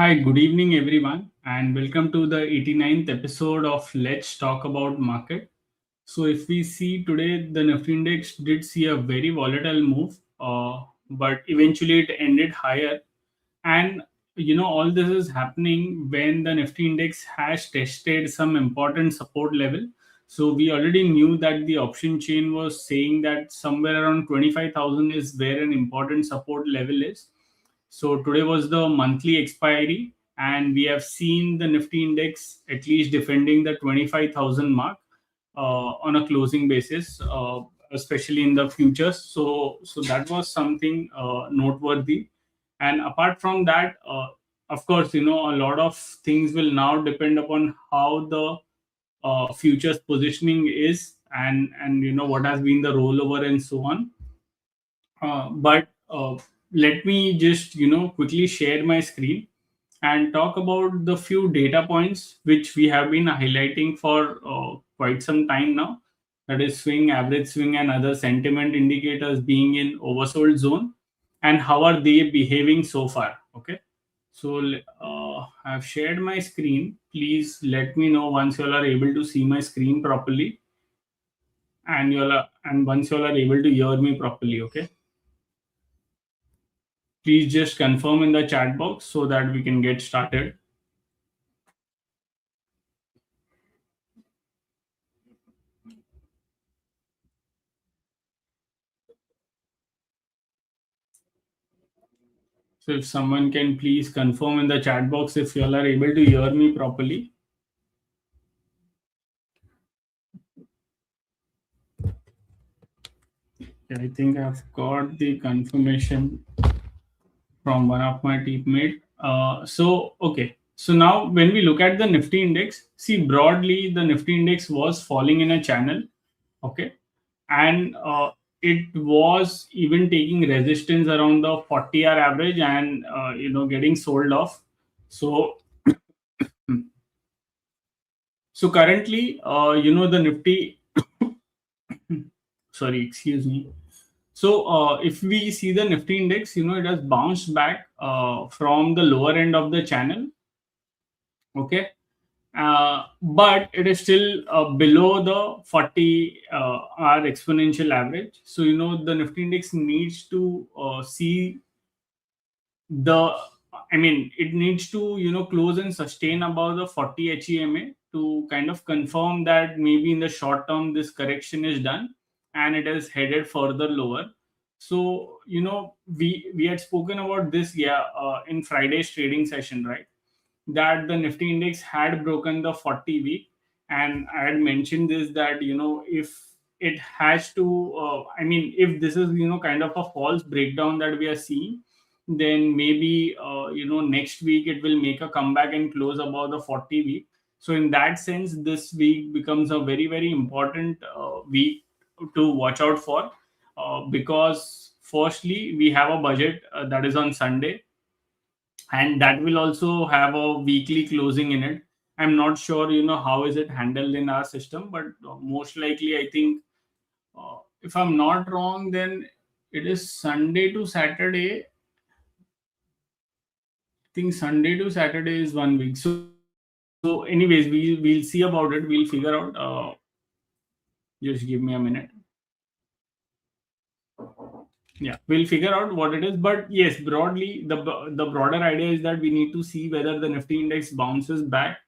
Hi, good evening, everyone, and welcome to the 89th episode of Let's Talk About Market. So, if we see today, the Nifty Index did see a very volatile move, but eventually it ended higher. And all this is happening when the Nifty Index has tested some important support level. So, we already knew that the option chain was saying that somewhere around 25,000 is where an important support level is. So today was the monthly expiry, and we have seen the Nifty index at least defending the 25,000 mark on a closing basis, especially in the futures. So that was something noteworthy. And apart from that, of course, a lot of things will now depend upon how the futures positioning is, and what has been the rollover and so on. But let me just quickly share my screen and talk about the few data points which we have been highlighting for quite some time now. That is swing, average swing, and other sentiment indicators being in oversold zone, and how are they behaving so far. Okay, so I've shared my screen. Please let me know once you all are able to see my screen properly, and once you all are able to hear me properly. Okay, please just confirm in the chat box so that we can get started. So if someone can please confirm in the chat box if you all are able to hear me properly. Yeah, I think I've got the confirmation from one of my teammate. Okay. So now when we look at the Nifty index, see broadly the Nifty index was falling in a channel. Okay, and it was even taking resistance around the 40-hour average, and getting sold off. So so currently, the Nifty, sorry, excuse me. So if we see the Nifty index, it has bounced back from the lower end of the channel. Okay, but it is still below the 40 hour exponential average. So the Nifty index needs to see the it needs to close and sustain above the 40 HEMA to kind of confirm that maybe in the short term this correction is done and it is headed further lower. So we had spoken about this, yeah, in Friday's trading session, right? That the Nifty index had broken the 40 week, and I had mentioned this, that if it has to if this is kind of a false breakdown that we are seeing, then maybe next week it will make a comeback and close above the 40 week. So in that sense, this week becomes a very very important week to watch out for, because firstly we have a budget that is on Sunday, and that will also have a weekly closing in it. I'm not sure how is it handled in our system, but most likely I think, if I'm not wrong, then it is Sunday to Saturday. I think Sunday to Saturday is 1 week. So anyways, we'll see about it. We'll figure out. Just give me a minute. Yeah, we'll figure out what it is. But yes, broadly, the broader idea is that we need to see whether the Nifty index bounces back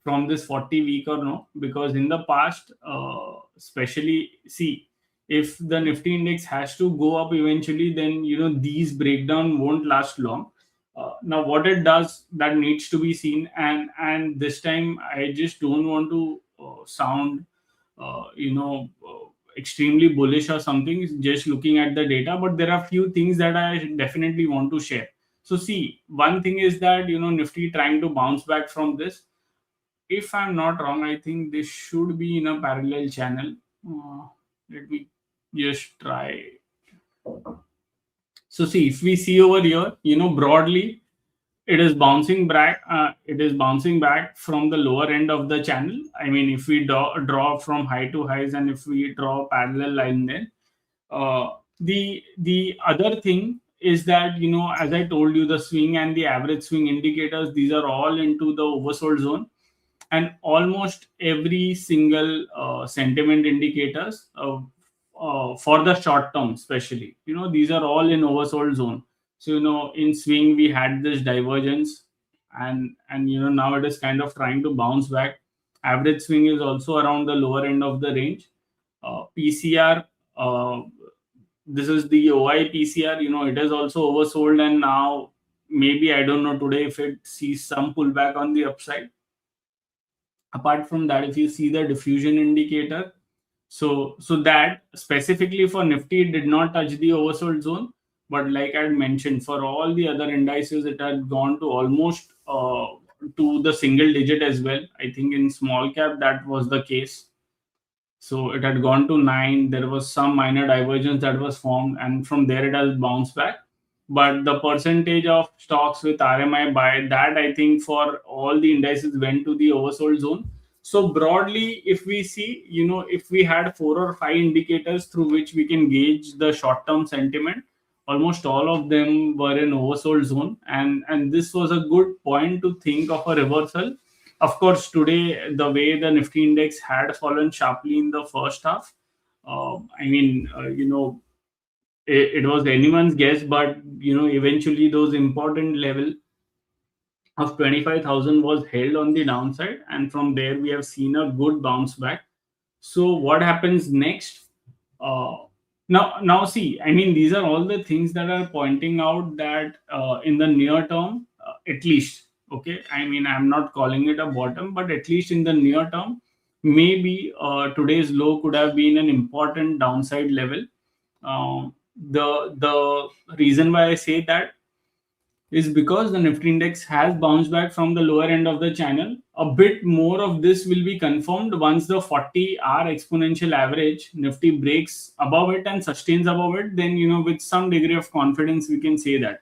from this 40 week or no, because in the past, especially, see, if the Nifty index has to go up eventually, then these breakdown won't last long. Now what it does, that needs to be seen, and this time I just don't want to sound extremely bullish or something just looking at the data, but there are few things that I definitely want to share. So see, one thing is that Nifty trying to bounce back from this. If I'm not wrong, I think this should be in a parallel channel. Let me just try. So see, if we see over here, broadly, it is bouncing back. It is bouncing back from the lower end of the channel. I mean, if we draw from high to highs, and if we draw a parallel line, then the other thing is that, as I told you, the swing and the average swing indicators, these are all into the oversold zone, and almost every single sentiment indicators for the short term, especially, these are all in oversold zone. So, in swing we had this divergence, and now it is kind of trying to bounce back. Average swing is also around the lower end of the range. PCR, this is the OI PCR, it is also oversold, and now maybe, I don't know today if it sees some pullback on the upside. Apart from that, if you see the diffusion indicator, so that specifically for Nifty, it did not touch the oversold zone, but like I mentioned, for all the other indices, it had gone to almost to the single digit as well. I think in small cap that was the case. So it had gone to 9. There was some minor divergence that was formed, and from there it has bounced back. But the percentage of stocks with RMI buy, that I think for all the indices went to the oversold zone. So broadly, if we see, if we had 4 or 5 indicators through which we can gauge the short-term sentiment, almost all of them were in oversold zone, and this was a good point to think of a reversal. Of course, today, the way the Nifty index had fallen sharply in the first half, I mean, it was anyone's guess, but eventually those important level of 25,000 was held on the downside, and from there we have seen a good bounce back. So what happens next? uh, now see, I mean, these are all the things that are pointing out that in the near term, at least, okay, I mean, I'm not calling it a bottom, but at least in the near term, maybe today's low could have been an important downside level. The reason why I say that is because the Nifty index has bounced back from the lower end of the channel. A bit more of this will be confirmed once the 40-hour exponential average Nifty breaks above it and sustains above it. Then, with some degree of confidence, we can say that.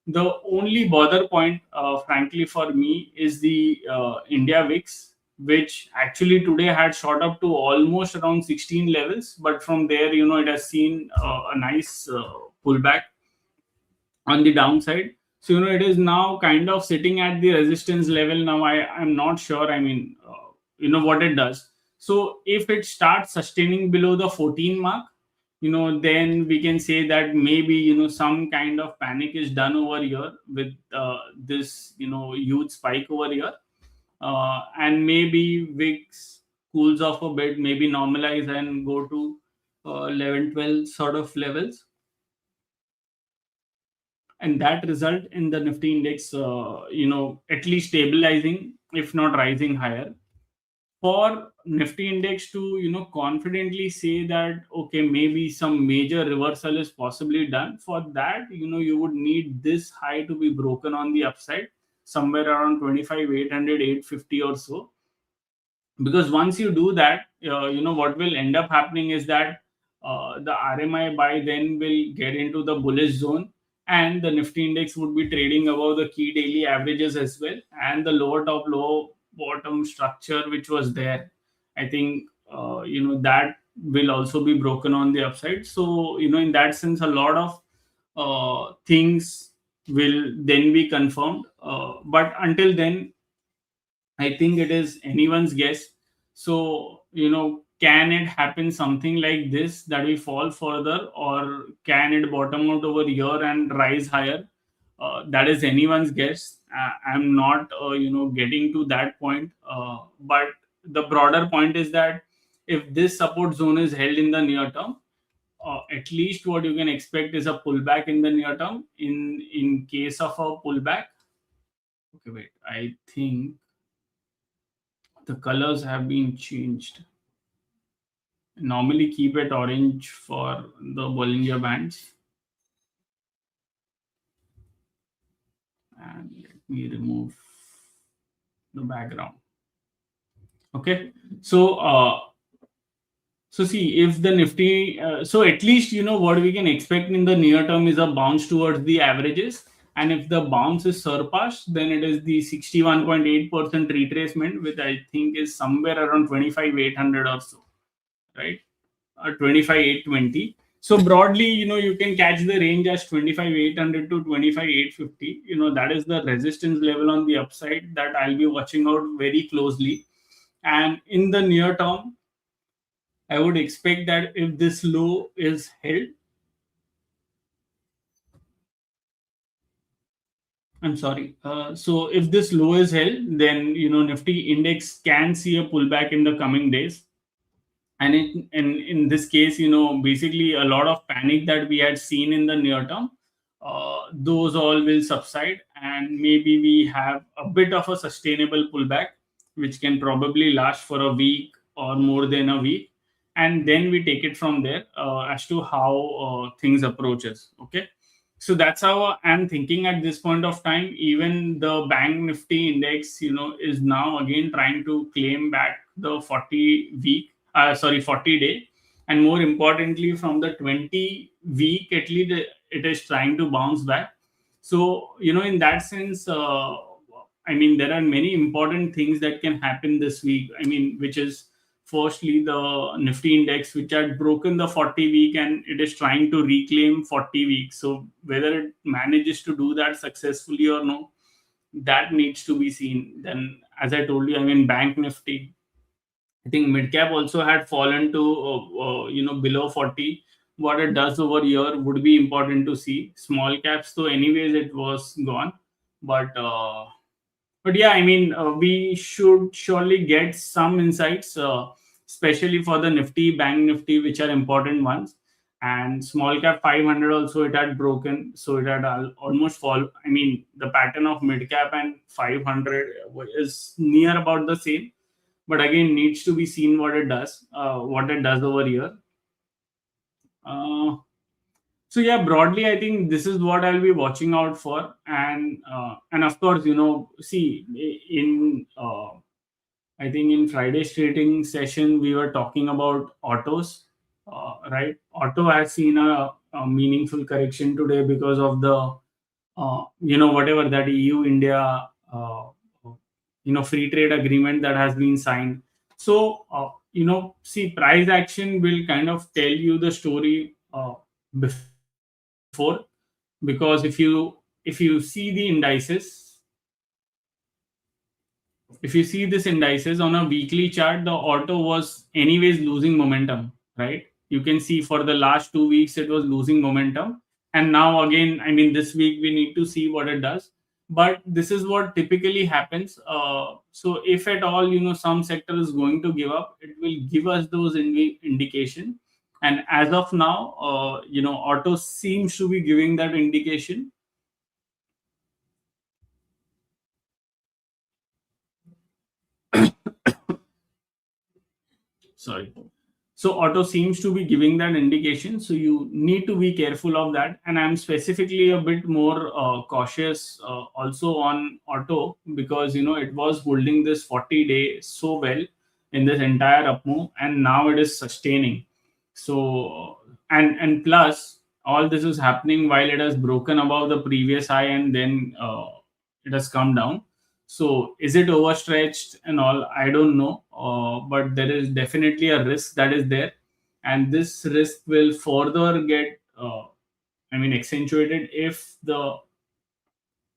The only bother point, frankly, for me is the India VIX, which actually today had shot up to almost around 16 levels. But from there, it has seen a nice pullback on the downside. So, it is now kind of sitting at the resistance level. Now, I'm not sure. I mean, what it does. So, if it starts sustaining below the 14 mark, then we can say that maybe, some kind of panic is done over here with this, huge spike over here. And maybe VIX cools off a bit, maybe normalize and go to 11, 12 sort of levels, and that result in the Nifty index, at least stabilizing, if not rising higher. For Nifty index to, confidently say that, okay, maybe some major reversal is possibly done, for that, you would need this high to be broken on the upside, somewhere around 25,800, 850 or so. Because once you do that, what will end up happening is that the RMI buy then will get into the bullish zone, and the Nifty index would be trading above the key daily averages as well, and the lower top, low bottom structure which was there, I think, that will also be broken on the upside. So, in that sense, a lot of things will then be confirmed. But until then, I think it is anyone's guess. So, can it happen something like this, that we fall further, or can it bottom out over here and rise higher? That is anyone's guess. I'm not, getting to that point. But the broader point is that if this support zone is held in the near term, at least what you can expect is a pullback in the near term. In case of a pullback, okay, wait, I think the colors have been changed. Normally keep it orange for the Bollinger Bands. And let me remove the background. Okay. So see, if the Nifty, so at least, what we can expect in the near term is a bounce towards the averages. And if the bounce is surpassed, then it is the 61.8% retracement, which I think is somewhere around 25,800 or so, right? 25,820. So broadly, you can catch the range as 25,800 to 25,850. That is the resistance level on the upside that I'll be watching out very closely. And in the near term, I would expect that if this low is held, I'm sorry. So if this low is held, then Nifty index can see a pullback in the coming days. And in this case, basically a lot of panic that we had seen in the near term, those all will subside, and maybe we have a bit of a sustainable pullback, which can probably last for a week or more than a week, and then we take it from there as to how things approaches. Okay, so that's how I'm thinking at this point of time. Even the bank Nifty index, is now again trying to claim back the 40 day, and more importantly, from the 20 week at least, it is trying to bounce back. So, in that sense, I mean, there are many important things that can happen this week. I mean, which is firstly the Nifty index, which had broken the 40 week and it is trying to reclaim 40 weeks. So whether it manages to do that successfully or no, that needs to be seen. Then, as I told you, I mean, bank Nifty, I think mid cap also had fallen to below 40. What it does over here would be important to see. Small caps, though, anyways, it was gone. But yeah, I mean, we should surely get some insights, especially for the Nifty, Bank Nifty, which are important ones. And small cap 500 also, it had broken, so it had almost fall. I mean, the pattern of mid cap and 500 is near about the same, but again, needs to be seen what it does over here. Uh, so yeah, broadly, I think this is what I'll be watching out for, and of course, see, in I think in Friday's trading session we were talking about autos, right? Auto has seen a meaningful correction today because of the whatever that EU India free trade agreement that has been signed. So see, price action will kind of tell you the story before, because if you see the indices, if you see this indices on a weekly chart, the auto was anyways losing momentum, right? You can see for the last 2 weeks it was losing momentum, and now again, I mean, this week we need to see what it does. But this is what typically happens. So if at all, some sector is going to give up, it will give us those indication. And as of now, auto seems to be giving that indication. Sorry. So auto seems to be giving that indication, so you need to be careful of that. And I'm specifically a bit more cautious also on auto, because it was holding this 40-day so well in this entire up move, and now it is sustaining. So and plus, all this is happening while it has broken above the previous high, and then it has come down. So is it overstretched and all? I don't know, but there is definitely a risk that is there, and this risk will further get, I mean, accentuated if the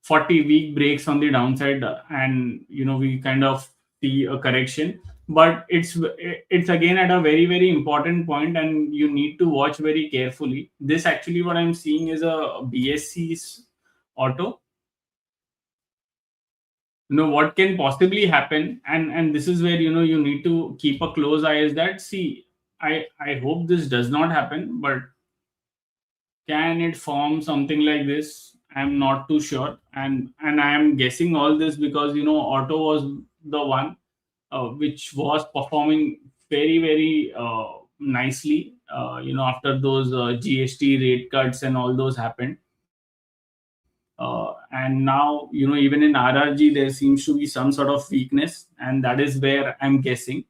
40-week breaks on the downside, and we kind of see a correction. But it's again at a very very important point, and you need to watch very carefully. This actually, what I'm seeing is a BSC's auto. What can possibly happen, and this is where you need to keep a close eye, is that, see, I hope this does not happen, but can it form something like this? I'm not too sure, and I am guessing all this because auto was the one which was performing very very nicely, after those GST rate cuts and all those happened. And now, even in RRG, there seems to be some sort of weakness, and that is where I'm guessing.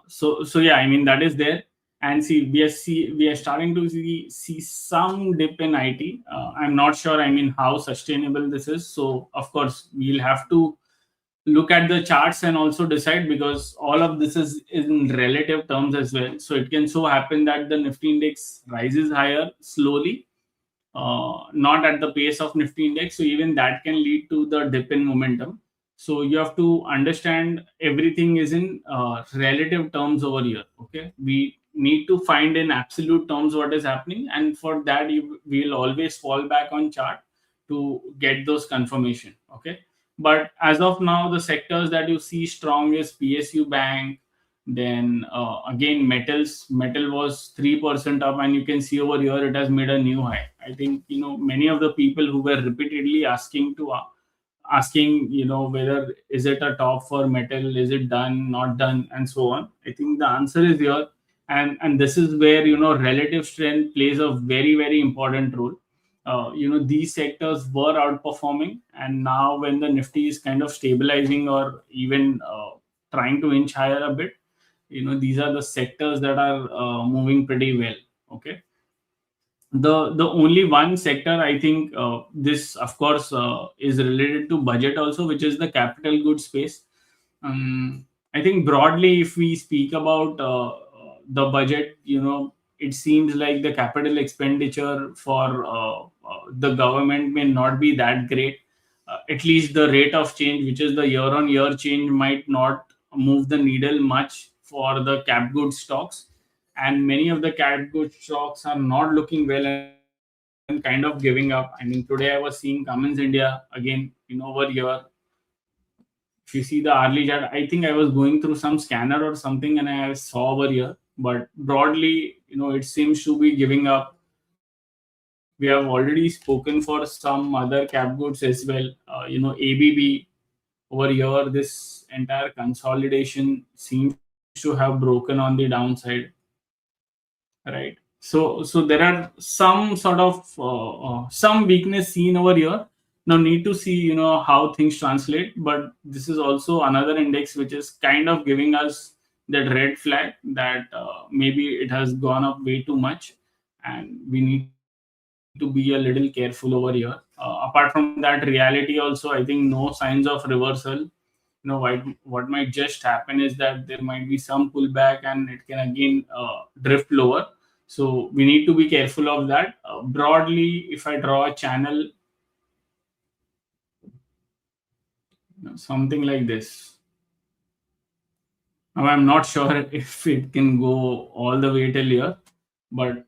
So yeah, I mean, that is there. And see, we are starting to see some dip in IT. I'm not sure, I mean, how sustainable this is. So of course we'll have to look at the charts and also decide, because all of this is in relative terms as well. So it can so happen that the Nifty index rises higher slowly, not at the pace of Nifty index. So even that can lead to the dip in momentum. So you have to understand everything is in relative terms over here. Okay, we need to find in absolute terms what is happening, and for that you will always fall back on chart to get those confirmation. Okay, but as of now, the sectors that you see strong is PSU Bank. Then again, metal was 3% up, and you can see over here it has made a new high. I think many of the people who were repeatedly asking whether is it a top for metal, is it done, not done, and so on. I think the answer is here, and this is where relative strength plays a very very important role. These sectors were outperforming, and now when the Nifty is kind of stabilizing or even trying to inch higher a bit, these are the sectors that are moving pretty well. Okay, the only one sector I think, this of course is related to budget also, which is the capital goods space. I think broadly, if we speak about the budget, it seems like the capital expenditure for the government may not be that great. At least the rate of change, which is the year on year change, might not move the needle much for the cap goods stocks, and many of the cap goods stocks are not looking well and kind of giving up. I mean, today I was seeing Cummins India again, over here. If you see the early chart, I think I was going through some scanner or something and I saw over here. But broadly, it seems to be giving up. We have already spoken for some other cap goods as well. ABB over here, this entire consolidation seems to have broken on the downside, right? So there are some sort of some weakness seen over here. Now need to see how things translate, but this is also another index which is kind of giving us that red flag that maybe it has gone up way too much, and we need to be a little careful over here. Apart from that, reality also, I think no signs of reversal. What might just happen is that there might be some pullback and it can again drift lower. So we need to be careful of that. Broadly, if I draw a channel, something like this. Now I'm not sure if it can go all the way till here, but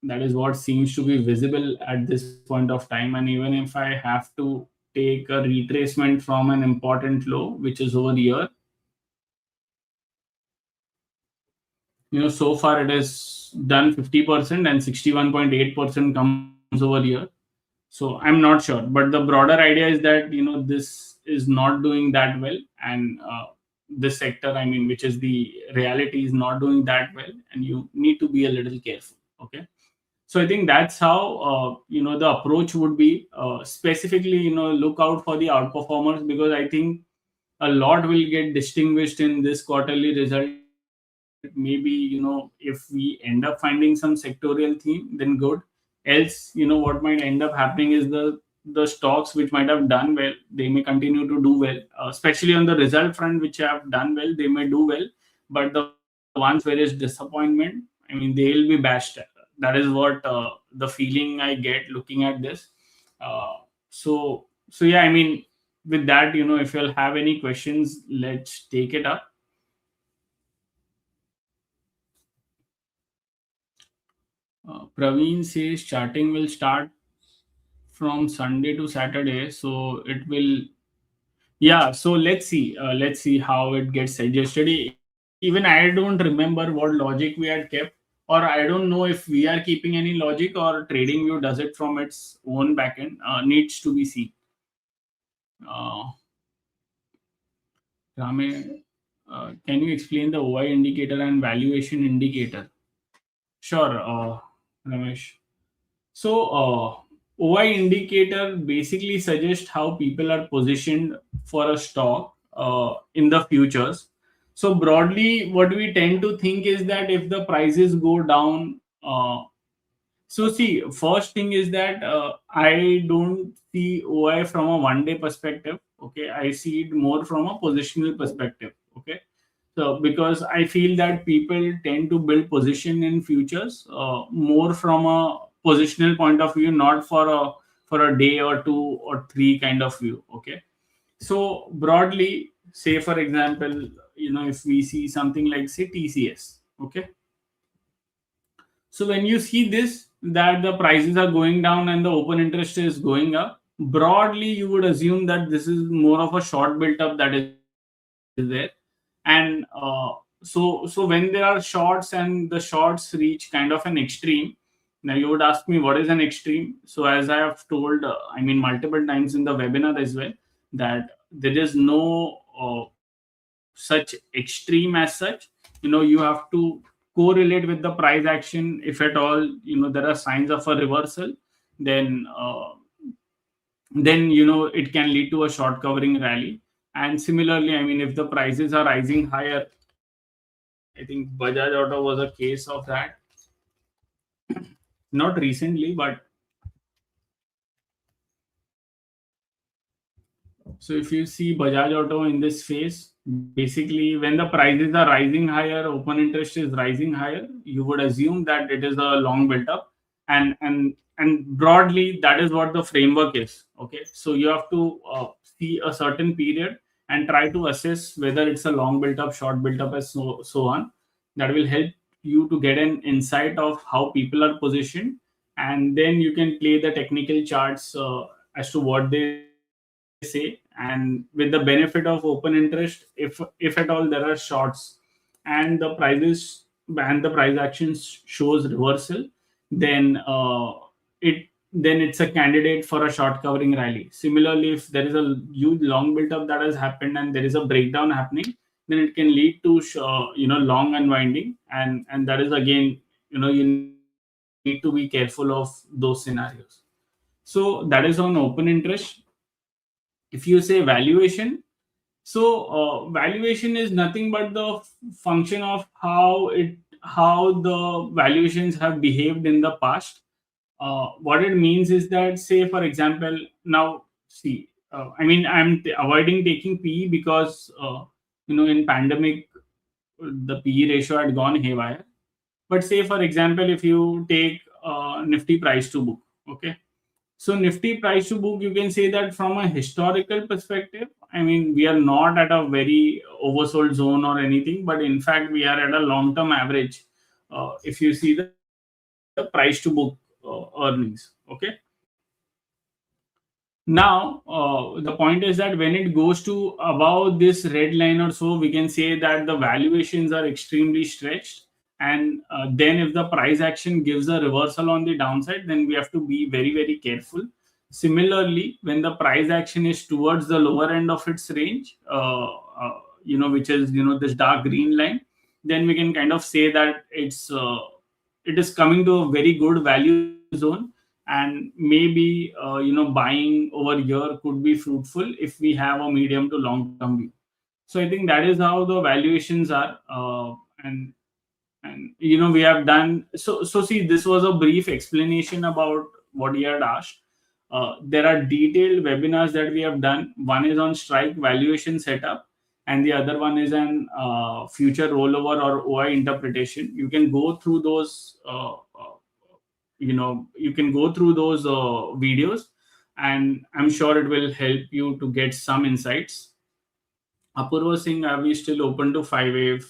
that is what seems to be visible at this point of time. And even if I have to take a retracement from an important low, which is over here, so far it has done 50% and 61.8% comes over here. So I'm not sure, but the broader idea is that this is not doing that well, and this sector, I mean, which is the reality, is not doing that well, and you need to be a little careful. Okay, so I think that's how the approach would be. Specifically, look out for the outperformers, because I think a lot will get distinguished in this quarterly result. Maybe if we end up finding some sectorial theme, then good. Else, what might end up happening is the stocks which might have done well, they may continue to do well, especially on the result front, which have done well, they may do well. But the ones where is disappointment, I mean, they'll be bashed. That is what the feeling I get looking at this. So yeah, I mean, with that, if you'll have any questions, let's take it up. Praveen says charting will start from Sunday to Saturday, so it will. Yeah, so let's see how it gets adjusted. Even I don't remember what logic we had kept, or I don't know if we are keeping any logic or TradingView does it from its own backend. Needs to be seen. Uh, Rame, can you explain the OI indicator and valuation indicator? Sure, Ramesh. So, OI indicator basically suggests how people are positioned for a stock in the futures. So, broadly, what we tend to think is that if the prices go down So see, first thing is that I don't see OI from a one day perspective. Okay, I see it more from a positional perspective. Okay, so because I feel that people tend to build position in futures more from a positional point of view, not for a day or two or three kind of view. Okay, so broadly, say for example, if we see something like say TCS. Okay, so when you see this, that the prices are going down and the open interest is going up, broadly you would assume that this is more of a short built up that is there. And so when there are shorts and the shorts reach kind of an extreme, now you would ask me what is an extreme. So as I have told, multiple times in the webinar as well, that there is no such extreme as such. You have to correlate with the price action. If at all there are signs of a reversal, then it can lead to a short covering rally. And similarly, if the prices are rising higher, I think Bajaj Auto was a case of that. Not recently, but so if you see Bajaj Auto in this phase, basically when the prices are rising higher, open interest is rising higher, you would assume that it is a long built up. And broadly that is what the framework is. Okay, so you have to see a certain period and try to assess whether it's a long built up, short built up, and so on. That will help you to get an insight of how people are positioned, and then you can play the technical charts as to what they say. And with the benefit of open interest, if at all there are shorts and the price action shows reversal, then it's a candidate for a short covering rally. Similarly, if there is a huge long build up that has happened and there is a breakdown happening, then it can lead to long unwinding, and that is again, you need to be careful of those scenarios. So that is on open interest. If you say valuation, so valuation is nothing but the function of how the valuations have behaved in the past. What it means is that, say for example, now see, avoiding taking PE because in pandemic the PE ratio had gone haywire. But say for example, if you take Nifty price to book, okay, so Nifty price to book, you can say that from a historical perspective, we are not at a very oversold zone or anything, but in fact, we are at a long term average. If you see the price to book earnings, okay. Now, the point is that when it goes to above this red line or so, we can say that the valuations are extremely stretched. And then, if the price action gives a reversal on the downside, then we have to be very, very careful. Similarly, when the price action is towards the lower end of its range, which is this dark green line, then we can kind of say that it is coming to a very good value zone, and maybe buying over here could be fruitful if we have a medium to long term view. So I think that is how the valuations are. And we have done so see, this was a brief explanation about what you had asked. There are detailed webinars that we have done. One is on strike valuation setup, and the other one is an future rollover or OI interpretation. You can go through those videos, and I'm sure it will help you to get some insights. Apurva Singh, are we still open to 5A?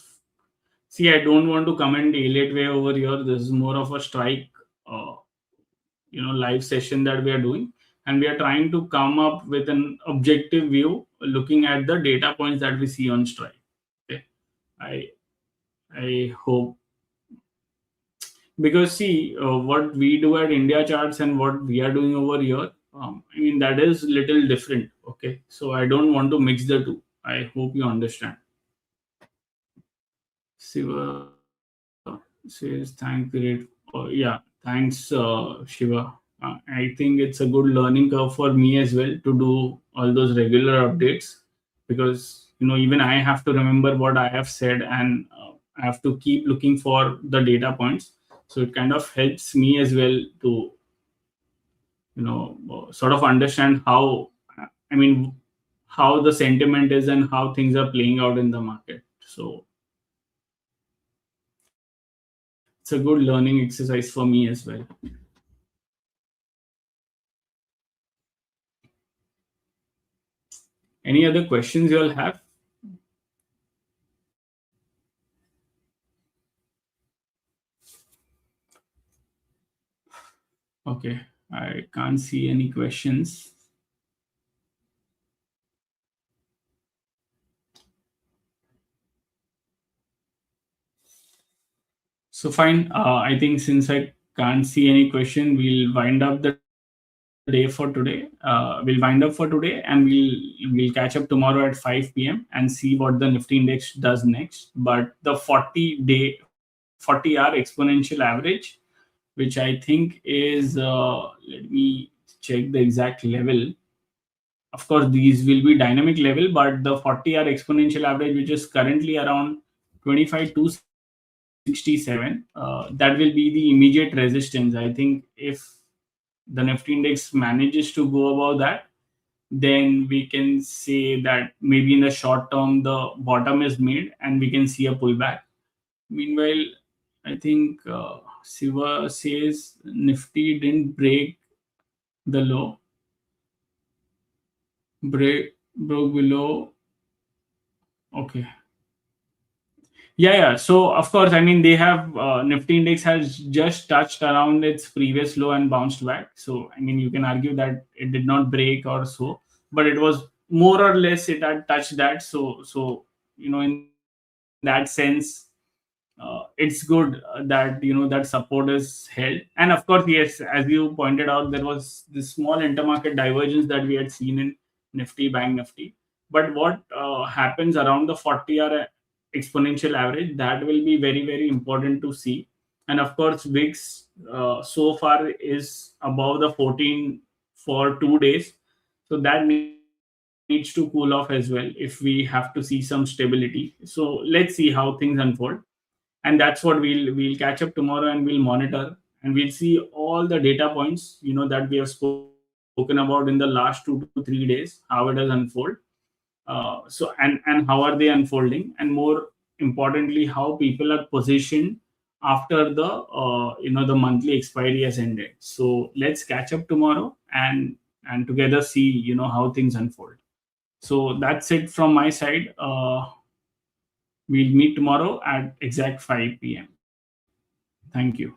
See, I don't want to comment elite way over here. This is more of a strike, uh, live session that we are doing, and we are trying to come up with an objective view, looking at the data points that we see on strike. Okay, I I hope, because see, what we do at India charts and what we are doing over here, that is little different. Okay, so I don't want to mix the two. I hope you understand. Shiva says thank great. Yeah, thanks, Shiva. I think it's a good learning curve for me as well to do all those regular updates, because even I have to remember what I have said, and I have to keep looking for the data points. So it kind of helps me as well to sort of understand how, I mean, how the sentiment is and how things are playing out in the market. So it's a good learning exercise for me as well. Any other questions you all have? Okay, I can't see any questions. So fine. I think since I can't see any question, we'll wind up the day for today. We'll wind up for today, and we'll catch up tomorrow at 5 p.m. and see what the Nifty Index does next. But the 40 hour exponential average, which I think is, let me check the exact level. Of course, these will be dynamic level, but the 40-hour exponential average, which is currently around 25,267, that will be the immediate resistance. I think if the Nifty Index manages to go above that, then we can say that maybe in the short term the bottom is made and we can see a pullback. Meanwhile, I think Siva says Nifty didn't break the low, broke below. Okay. Yeah. So of course, I mean they have, Nifty index has just touched around its previous low and bounced back. So I mean you can argue that it did not break or so, but it was more or less it had touched that. So in that sense, it's good that that support is held. And of course, yes, as you pointed out, there was this small intermarket divergence that we had seen in Nifty, Bank Nifty. But what happens around the 40-hour exponential average, that will be very, very important to see. And of course, VIX so far is above the 14 for 2 days. So that needs to cool off as well if we have to see some stability. So let's see how things unfold, and that's what we'll catch up tomorrow and we'll monitor, and we'll see all the data points that we have spoken about in the last 2 to 3 days, how it has unfolded. And how are they unfolding, and more importantly how people are positioned after the monthly expiry has ended. So let's catch up tomorrow and together see how things unfold. So that's it from my side. We'll meet tomorrow at exact 5 p.m. Thank you.